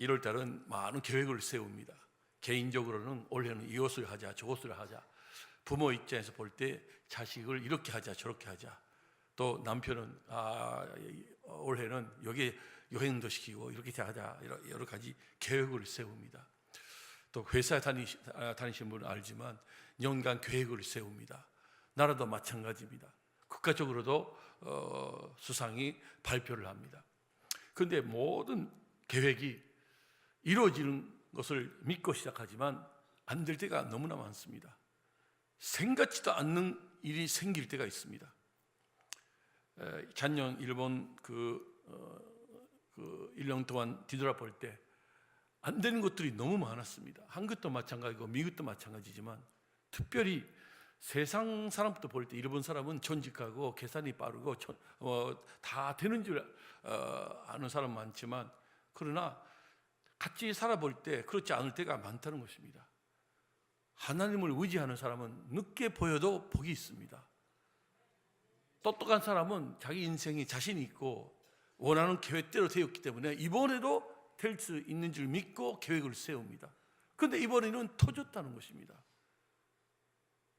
1월 달은 많은 계획을 세웁니다. 개인적으로는 올해는 이것을 하자 저것을 하자, 부모 입장에서 볼 때 자식을 이렇게 하자 저렇게 하자, 또 남편은 올해는 여기 여행도 시키고 이렇게 하자, 여러 가지 계획을 세웁니다. 또 회사에 다니시는 분은 알지만 연간 계획을 세웁니다. 나라도 마찬가지입니다. 국가적으로도 수상이 발표를 합니다. 그런데 모든 계획이 이루어지는 것을 믿고 시작하지만 안 될 때가 너무나 많습니다. 생각지도 않는 일이 생길 때가 있습니다. 작년 일본 1년 동안 뒤돌아볼 때 안 되는 것들이 너무 많았습니다. 한국도 마찬가지고 미국도 마찬가지지만 특별히 세상 사람부터 볼 때 일본 사람은 전직하고 계산이 빠르고 다 되는 줄 아는 사람 많지만, 그러나 같이 살아볼 때 그렇지 않을 때가 많다는 것입니다. 하나님을 의지하는 사람은 늦게 보여도 복이 있습니다. 똑똑한 사람은 자기 인생이 자신이 있고 원하는 계획대로 되었기 때문에 이번에도 될 수 있는 줄 믿고 계획을 세웁니다. 그런데 이번에는 터졌다는 것입니다.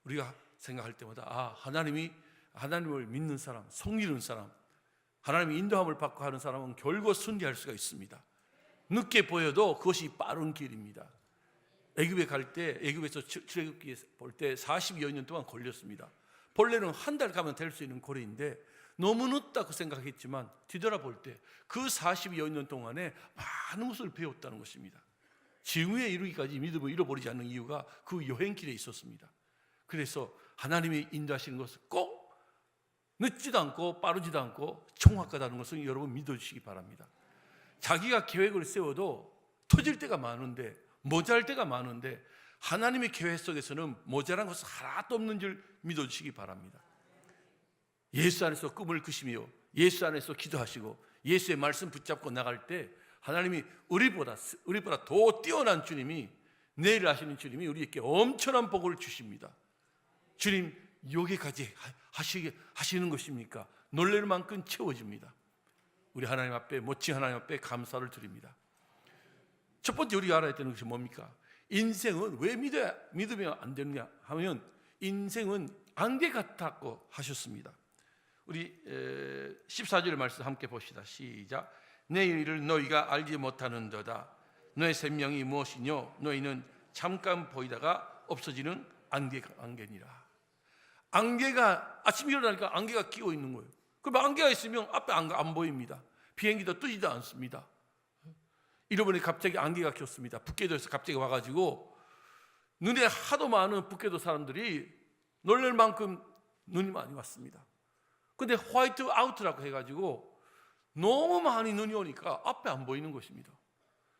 우리가 생각할 때마다 하나님을 믿는 사람, 성리는 사람, 하나님의 인도함을 받고 하는 사람은 결국 승리할 수가 있습니다. 늦게 보여도 그것이 빠른 길입니다. 애굽에 갈 때, 애굽에서 출애굽기 볼 때 40여 년 동안 걸렸습니다. 본래는 한 달 가면 될 수 있는 거리인데 너무 늦다고 생각했지만 뒤돌아볼 때 그 40여 년 동안에 많은 것을 배웠다는 것입니다. 지금에 이르기까지 믿음을 잃어버리지 않는 이유가 그 여행길에 있었습니다. 그래서 하나님이 인도하시는 것을 꼭 늦지도 않고 빠르지도 않고 정확하다는 것을 여러분 믿어주시기 바랍니다. 자기가 계획을 세워도 터질 때가 많은데, 모자랄 때가 많은데 하나님의 계획 속에서는 모자란 것은 하나도 없는 줄 믿어주시기 바랍니다. 예수 안에서 꿈을 꾸시며 예수 안에서 기도하시고 예수의 말씀 붙잡고 나갈 때 하나님이 우리보다 더 뛰어난 주님이, 내일 하시는 주님이 우리에게 엄청난 복을 주십니다. 주님 여기까지 하시는 것입니까? 놀랄 만큼 채워집니다. 우리 하나님 앞에, 멋진 하나님 앞에 감사를 드립니다. 첫 번째 우리가 알아야 되는 것이 뭡니까? 인생은 왜 믿으면 안 되느냐 하면, 인생은 안개 같다고 하셨습니다. 우리 14절 말씀 함께 봅시다. 시작. 내 일을 너희가 알지 못하는도다. 너의 생명이 무엇이뇨? 너희는 잠깐 보이다가 없어지는 안개니라. 안개가, 아침에 일어나니까 안개가 끼고 있는 거예요. 그럼 안개가 있으면 앞에 안 보입니다. 비행기도 뜨지도 않습니다. 이번에 갑자기 안개가 꼈습니다. 북계도에서 갑자기 와가지고 눈에 하도 많은 북계도 사람들이 놀랄 만큼 눈이 많이 왔습니다. 근데 화이트 아웃이라고 해가지고 너무 많이 눈이 오니까 앞에 안 보이는 것입니다.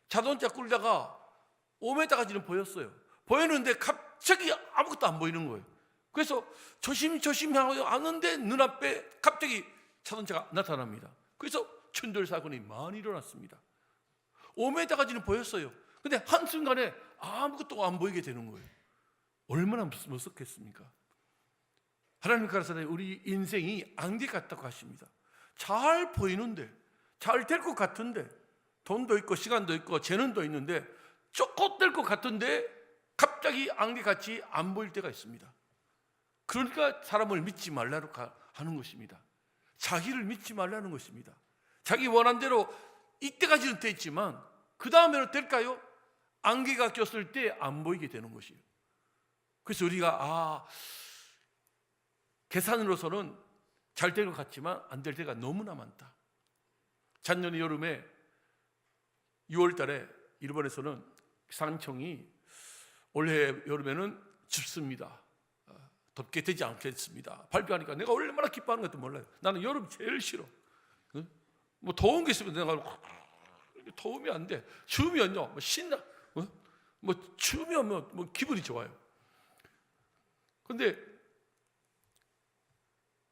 자동차 끌다가 5m까지는 보였어요. 보였는데 갑자기 아무것도 안 보이는 거예요. 그래서 조심조심 하고 아는데 눈앞에 갑자기 자동차가 나타납니다. 그래서 충돌 사건이 많이 일어났습니다. 5m까지는 보였어요. 근데 한순간에 아무것도 안 보이게 되는 거예요. 얼마나 무섭겠습니까? 하나님 가라사대 우리 인생이 안개 같다고 하십니다. 잘 보이는데, 잘 될 것 같은데, 돈도 있고 시간도 있고 재능도 있는데 조금 될 것 같은데 갑자기 안개같이 안 보일 때가 있습니다. 그러니까 사람을 믿지 말라고 하는 것입니다. 자기를 믿지 말라는 것입니다. 자기 원한 대로 이때까지는 됐지만 그 다음에는 될까요? 안개가 꼈을 때 안 보이게 되는 것이에요. 그래서 우리가 계산으로서는 잘 될 것 같지만 안 될 때가 너무나 많다. 작년 여름에 6월 달에 일본에서는 산청이 올해 여름에는 춥습니다. 덥게 되지 않겠습니다. 발표하니까 내가 얼마나 기뻐하는 것도 몰라요. 나는 여름 제일 싫어. 뭐 더운 게 있으면 내가 더우면 안 돼. 추우면요, 뭐 신나. 뭐 추우면 뭐 기분이 좋아요. 근데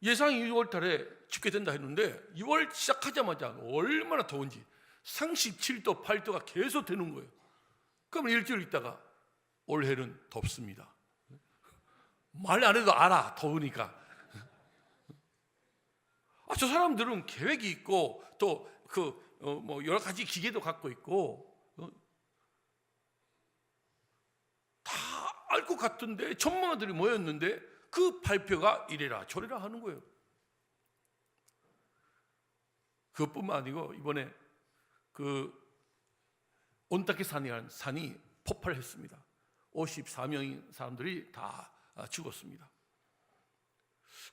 예상이 6월 달에 춥게 된다 했는데 6월 시작하자마자 얼마나 더운지 37도, 8도가 계속 되는 거예요. 그럼 일주일 있다가 올해는 덥습니다. 말 안 해도 알아, 더우니까. 저 사람들은 계획이 있고 또 뭐 여러 가지 기계도 갖고 있고 것 같은데 전문가들이 모였는데 그 발표가 이래라 저래라 하는 거예요. 그것뿐만 아니고 이번에 그 온타케산이라는 산이 폭발했습니다. 54명의 사람들이 다 죽었습니다.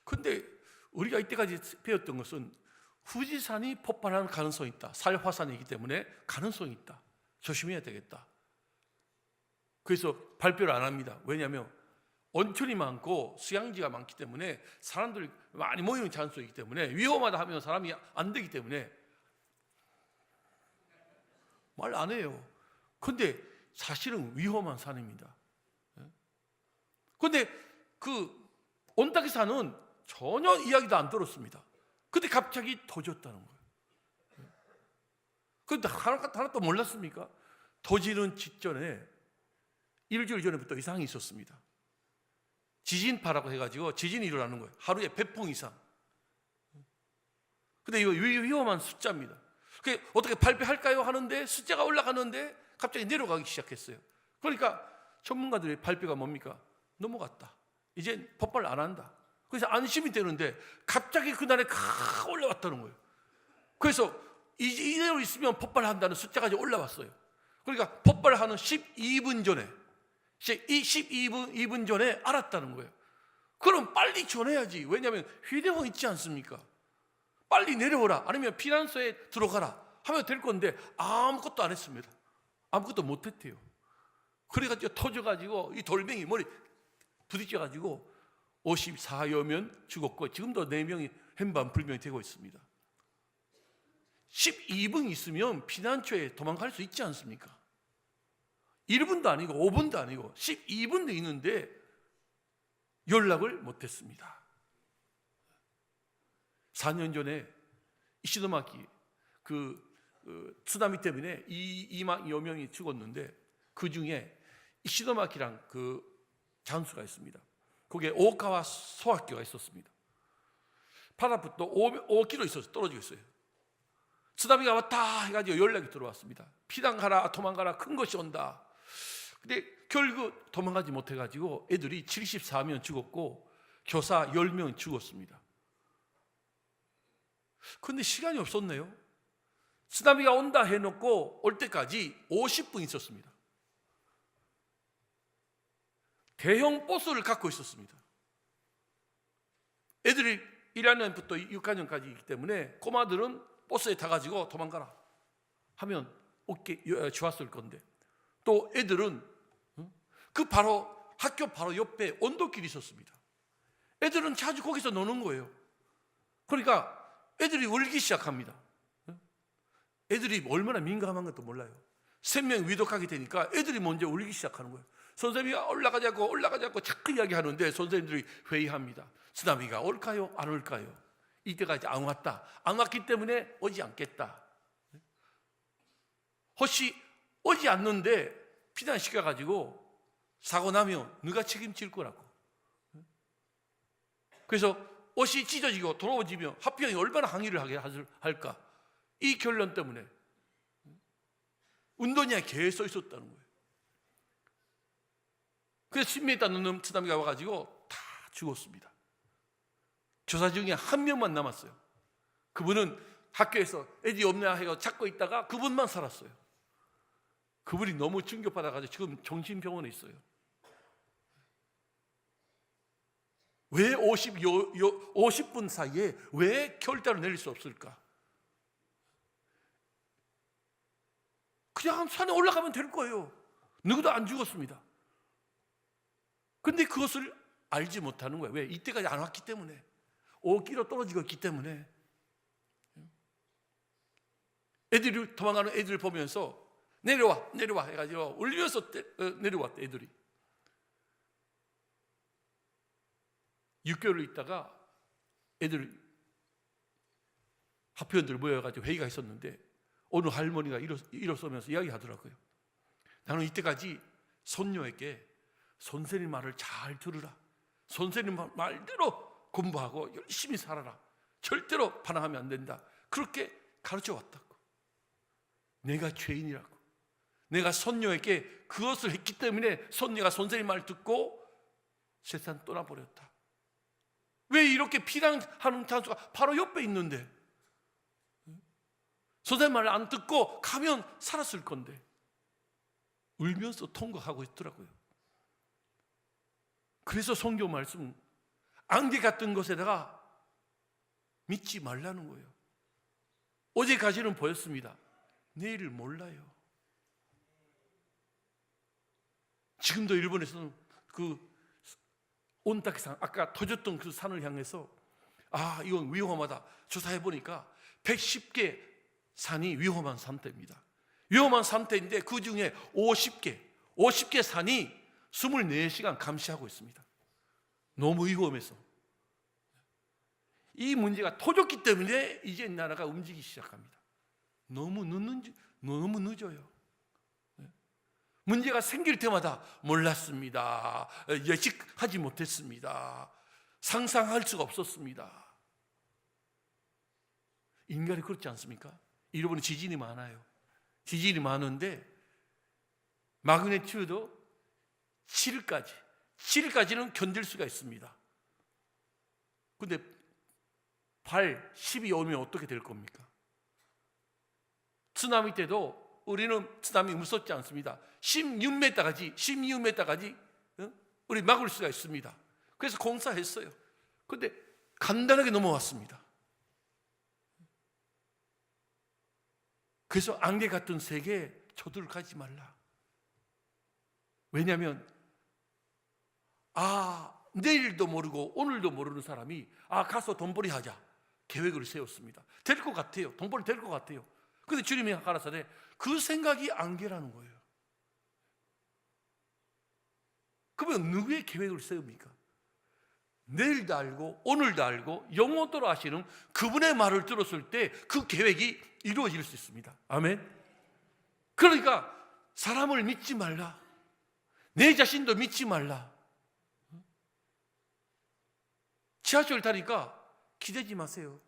그런데 우리가 이때까지 배웠던 것은 후지산이 폭발하는 가능성이 있다. 살화산이기 때문에 가능성이 있다. 조심해야 되겠다. 그래서 발표를 안 합니다. 왜냐하면 온천이 많고 수양지가 많기 때문에 사람들이 많이 모이는 장소이기 때문에 위험하다 하면 사람이 안 되기 때문에 말 안 해요. 근데 사실은 위험한 산입니다. 근데 그 온타케산은 전혀 이야기도 안 들었습니다. 근데 갑자기 터졌다는 거예요. 근데 하나도 몰랐습니까? 터지는 직전에 일주일 전에부터 이상이 있었습니다. 지진파라고 해가지고 지진이 일어나는 거예요. 하루에 100번 이상. 근데 이거 위험한 숫자입니다. 어떻게 발표할까요? 하는데 숫자가 올라가는데 갑자기 내려가기 시작했어요. 그러니까 전문가들의 발표가 뭡니까? 넘어갔다. 이제 폭발 안 한다. 그래서 안심이 되는데 갑자기 그날에 올라왔다는 거예요. 그래서 이대로 있으면 폭발한다는 숫자까지 올라왔어요. 그러니까 폭발하는 12분 전에 이 12분 전에 알았다는 거예요. 그럼 빨리 전해야지. 왜냐하면 휴대폰 있지 않습니까? 빨리 내려오라 아니면 피난소에 들어가라 하면 될 건데 아무것도 안 했습니다. 아무것도 못했대요. 그래가지고 터져가지고 이 돌멩이 머리 부딪혀가지고 54여 명 죽었고 지금도 4명이 행방불명이 되고 있습니다. 12분 있으면 피난처에 도망갈 수 있지 않습니까? 1분도 아니고 5분도 아니고 12분도 있는데 연락을 못했습니다. 4년 전에 이시도마키 쓰나미 때문에 2만여 명이 죽었는데 그 중에 이시도마키랑 그 장수가 있습니다. 거기에 오카와 소학교가 있었습니다. 바다부터 5km 있어서 떨어지고 있어요. 쓰나미가 왔다 해가지고 연락이 들어왔습니다. 피난가라 도망가라 큰 것이 온다. 근데 결국 도망가지 못해가지고 애들이 74명 죽었고 교사 10명 죽었습니다. 근데 시간이 없었네요. 쓰나미가 온다 해놓고 올 때까지 50분 있었습니다. 대형 버스를 갖고 있었습니다. 애들이 1학년부터 6학년까지 있기 때문에 꼬마들은 버스에 타가지고 도망가라 하면 좋았을 건데 또 애들은 그 바로 학교 바로 옆에 언덕길이 있었습니다. 애들은 자주 거기서 노는 거예요. 그러니까 애들이 울기 시작합니다. 애들이 얼마나 민감한 것도 몰라요. 생명 위독하게 되니까 애들이 먼저 울기 시작하는 거예요. 선생님이 올라가자고 자꾸 이야기하는데 선생님들이 회의합니다. 쓰나미가 올까요? 안 올까요? 이때까지 안 왔다. 안 왔기 때문에 오지 않겠다. 혹시 오지 않는데 피난시켜가지고 사고 나면 누가 책임질 거라고. 그래서 옷이 찢어지고 더러워지면 화평이 얼마나 항의를 하게 할까. 이 결론 때문에 운동장에 계속 있었다는 거예요. 그래서 10m 넘는 쓰나미가 와가지고 다 죽었습니다. 조사 중에 한 명만 남았어요. 그분은 학교에서 애들이 없나 해서 찾고 있다가 그분만 살았어요. 그분이 너무 충격받아가지고 지금 정신병원에 있어요. 왜 50분 사이에 왜 결단을 내릴 수 없을까? 그냥 산에 올라가면 될 거예요. 누구도 안 죽었습니다. 근데 그것을 알지 못하는 거예요. 왜? 이때까지 안 왔기 때문에. 5km 떨어지고 있기 때문에. 애들이 도망가는 애들을 보면서 내려와 해가지고 울면서 내려왔대 애들이. 6개월 있다가 애들 학부형들 모여가지고 회의가 있었는데 어느 할머니가 일어서면서 이야기하더라고요. 나는 이때까지 손녀에게 선생님 말을 잘 들으라. 선생님 말대로 공부하고 열심히 살아라. 절대로 반항하면 안 된다. 그렇게 가르쳐 왔다고. 내가 죄인이라고. 내가 손녀에게 그것을 했기 때문에 손녀가 선생님 말 듣고 세상 떠나버렸다. 왜 이렇게 피난하는 장소가 바로 옆에 있는데 선생님 말 안 듣고 가면 살았을 건데 울면서 통곡하고 있더라고요. 그래서 성경 말씀 안개 같은 것에다가 믿지 말라는 거예요. 어제까지는 보였습니다. 내일을 몰라요. 지금도 일본에서는 그 온다케산 아까 터졌던 그 산을 향해서 이건 위험하다 조사해 보니까 110개 산이 위험한 상태입니다. 위험한 상태인데 그 중에 50개 산이 24시간 감시하고 있습니다. 너무 위험해서 이 문제가 터졌기 때문에 이제 나라가 움직이기 시작합니다. 너무 늦어요. 문제가 생길 때마다 몰랐습니다. 예측하지 못했습니다. 상상할 수가 없었습니다. 인간이 그렇지 않습니까? 일본은 지진이 많아요. 지진이 많은데 마그니튜드 7까지는 견딜 수가 있습니다. 근데 8, 10이 오면 어떻게 될 겁니까? 쓰나미 때도 우리는 쓰나미 무섭지 않습니다. 16m까지 우리 막을 수가 있습니다. 그래서 공사했어요. 근데 간단하게 넘어왔습니다. 그래서 안개 같은 세계에 저들을 가지 말라. 왜냐하면 내일도 모르고 오늘도 모르는 사람이 가서 돈벌이 하자 계획을 세웠습니다. 될 것 같아요. 돈벌이 될 것 같아요. 근데 주님이 가라사대 그 생각이 안개라는 거예요. 그러면 누구의 계획을 세웁니까? 내일도 알고 오늘도 알고 영원토록 아시는 그분의 말을 들었을 때 그 계획이 이루어질 수 있습니다. 아멘. 그러니까 사람을 믿지 말라. 내 자신도 믿지 말라. 지하철 타니까 기대지 마세요.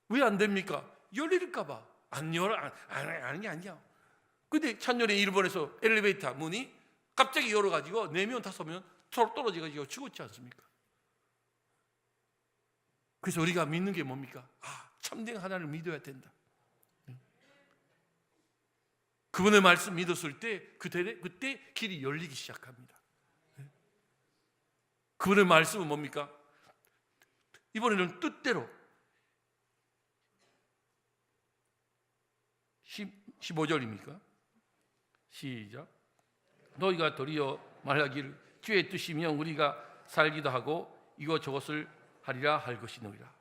왜 안 됩니까? 열릴까 봐. 아니야. 근데 찬열에 일본에서 엘리베이터 문이 갑자기 열어가지고 4명 5명 서로 떨어져가지고 죽었지 않습니까? 그래서 우리가 믿는 게 뭡니까? 참된 하나님을 믿어야 된다. 그분의 말씀 믿었을 때 그때 길이 열리기 시작합니다. 그분의 말씀은 뭡니까? 이번에는 뜻대로 15절입니까? 시작. 너희가 도리어 말하기를 주의 뜻이면 우리가 살기도 하고 이것저것을 하리라 할 것이니라.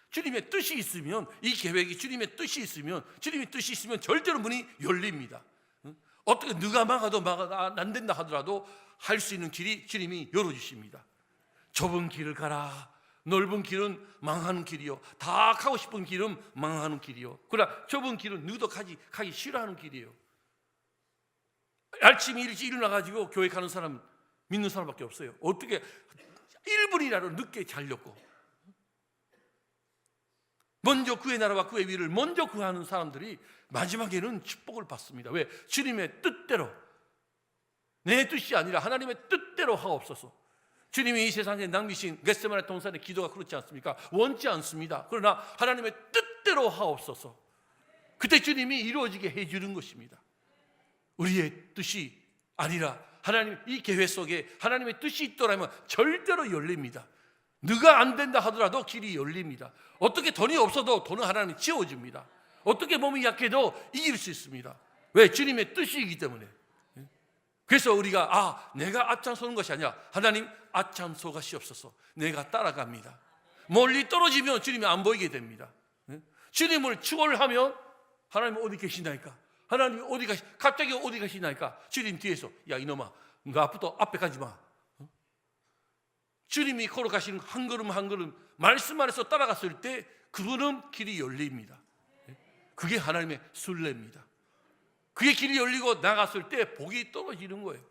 주님의 뜻이 있으면 이 계획이 주님의 뜻이 있으면 주님의 뜻이 있으면 절대로 문이 열립니다. 어떻게 누가 막아도 안 된다 하더라도 할 수 있는 길이 주님이 열어주십니다. 좁은 길을 가라. 넓은 길은 망하는 길이요. 다 가고 싶은 길은 망하는 길이요. 그러나 좁은 길은 누구도 가기 싫어하는 길이에요. 아침에 일찍 일어나가지고 교회 가는 사람 믿는 사람밖에 없어요. 어떻게 1분이라도 늦게 자려고 먼저 그의 나라와 그의 위를 먼저 구하는 사람들이 마지막에는 축복을 받습니다. 왜? 주님의 뜻대로, 내 뜻이 아니라 하나님의 뜻대로 하옵소서. 주님이 이 세상에 남기신 겟세마네 동산의 기도가 그렇지 않습니까? 원치 않습니다. 그러나 하나님의 뜻대로 하옵소서. 그때 주님이 이루어지게 해주는 것입니다. 우리의 뜻이 아니라 하나님 이 계획 속에 하나님의 뜻이 있더라면 절대로 열립니다. 누가 안 된다 하더라도 길이 열립니다. 어떻게 돈이 없어도 돈은 하나님이 지어줍니다. 어떻게 몸이 약해도 이길 수 있습니다. 왜? 주님의 뜻이기 때문에. 그래서 우리가 내가 앞장서는 것이 아니라 하나님 앞장서가시옵소서. 내가 따라갑니다. 멀리 떨어지면 주님이 안 보이게 됩니다. 주님을 추월하면 하나님 어디 계시나이까? 하나님 갑자기 어디 가시나이까? 주님 뒤에서 야 이놈아 너 앞부터 앞에 가지 마. 주님이 걸어가시는 한 걸음 한 걸음 말씀 안에서 따라갔을 때 그분은 길이 열립니다. 그게 하나님의 순례입니다. 그게 길이 열리고 나갔을 때 복이 떨어지는 거예요.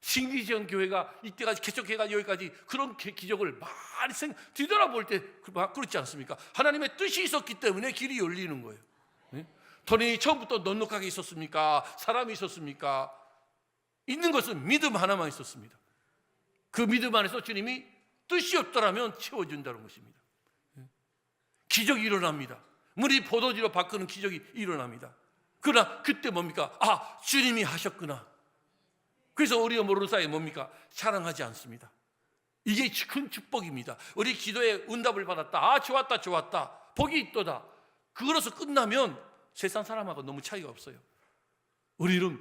신기지원 교회가 이때까지 개척해가 여기까지 그런 기적을 많이 뒤돌아볼 때 그렇지 않습니까? 하나님의 뜻이 있었기 때문에 길이 열리는 거예요. 돈이 처음부터 넉넉하게 있었습니까? 사람이 있었습니까? 있는 것은 믿음 하나만 있었습니다. 그 믿음 안에서 주님이 뜻이 없더라면 채워준다는 것입니다. 기적이 일어납니다. 물이 포도주로 바꾸는 기적이 일어납니다. 그러나 그때 뭡니까? 주님이 하셨구나. 그래서 우리가 모르는 사이에 뭡니까? 자랑하지 않습니다. 이게 큰 축복입니다. 우리 기도에 응답을 받았다. 좋았다, 좋았다. 복이 있도다. 그거로서 끝나면 세상 사람하고 너무 차이가 없어요. 우리는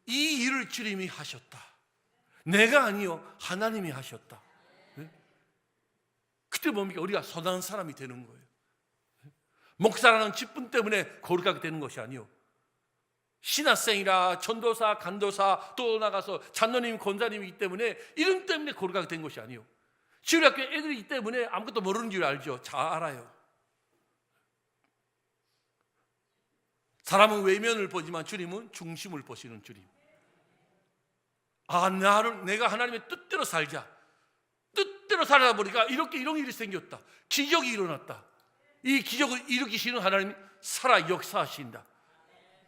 이 일을 주님이 하셨다. 내가 아니요, 하나님이 하셨다. 그때 뭡니까? 우리가 선한 사람이 되는 거예요. 목사라는 직분 때문에 거룩하게 되는 것이 아니요, 신학생이라 전도사, 간도사, 또 나가서 장로님, 권사님이기 때문에 이름 때문에 거룩하게 된 것이 아니요, 지구학교 애들이기 때문에 아무것도 모르는 줄 알죠. 잘 알아요. 사람은 외면을 보지만 주님은 중심을 보시는 주님. 내가 하나님의 뜻대로 살자. 뜻대로 살다 보니까 이런 일이 생겼다. 기적이 일어났다. 이 기적을 일으키시는 하나님이 살아 역사하신다.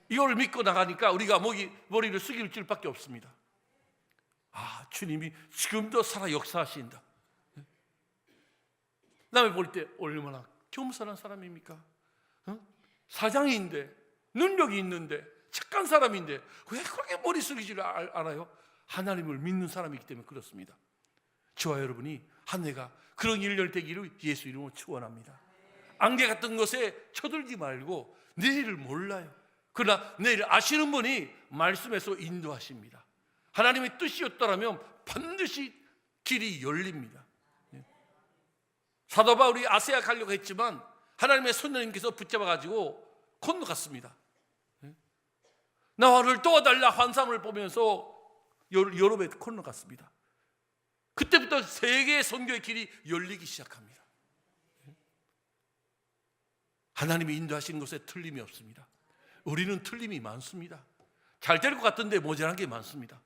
이걸 믿고 나가니까 우리가 머리를 숙일 줄밖에 없습니다. 주님이 지금도 살아 역사하신다. 남을 볼 때 얼마나 겸손한 사람입니까? 사장인데, 능력이 있는데, 착한 사람인데 왜 그렇게 머리 숙이지를 알아요? 하나님을 믿는 사람이기 때문에 그렇습니다. 저와 여러분이 한 해가 그런 일년 되기를 예수 이름으로 축원합니다. 안개 같은 것에 쳐들지 말고, 내일을 몰라요. 그러나 내일을 아시는 분이 말씀에서 인도하십니다. 하나님의 뜻이었더라면 반드시 길이 열립니다. 사도 바울이 아세아 가려고 했지만 하나님의 선생님께서 붙잡아가지고 건너갔습니다. 나를 도와달라 환상을 보면서 유럽에 건너갔습니다. 그때부터 세계 선교의 길이 열리기 시작합니다. 하나님이 인도하시는 것에 틀림이 없습니다. 우리는 틀림이 많습니다. 잘 될 것 같은데 모자란 게 많습니다.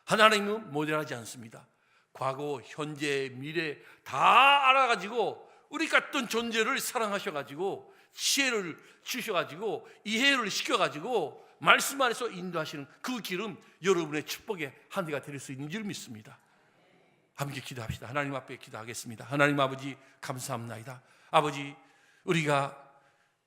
하나님은 모자라지 않습니다. 과거, 현재, 미래 다 알아가지고 우리 같은 존재를 사랑하셔가지고 지혜를 주셔가지고 이해를 시켜가지고 말씀 안에서 인도하시는 그 길은 여러분의 축복의 한 해가 될 수 있는 줄 믿습니다. 함께 기도합시다. 하나님 앞에 기도하겠습니다. 하나님 아버지 감사합니다. 아버지, 우리가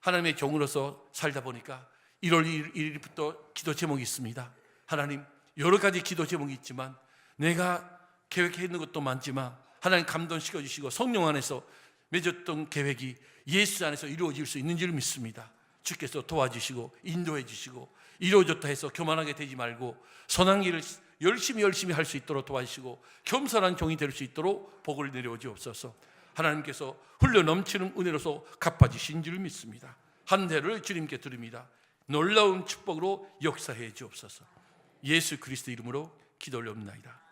하나님의 종으로서 살다 보니까 1월 1일부터 기도 제목이 있습니다. 하나님, 여러 가지 기도 제목이 있지만 내가 계획해 있는 것도 많지만 하나님 감동시켜 주시고 성령 안에서 맺었던 계획이 예수 안에서 이루어질 수 있는 줄 믿습니다. 주께서 도와주시고 인도해 주시고 이루어졌다 해서 교만하게 되지 말고 선한 길을 열심히 할 수 있도록 도와주시고 겸손한 종이 될 수 있도록 복을 내려 주옵소서. 하나님께서 흘러 넘치는 은혜로서 갚아주신 줄 믿습니다. 한 해를 주님께 드립니다. 놀라운 축복으로 역사해 주옵소서. 예수 그리스도 이름으로 기도 올려옵나이다.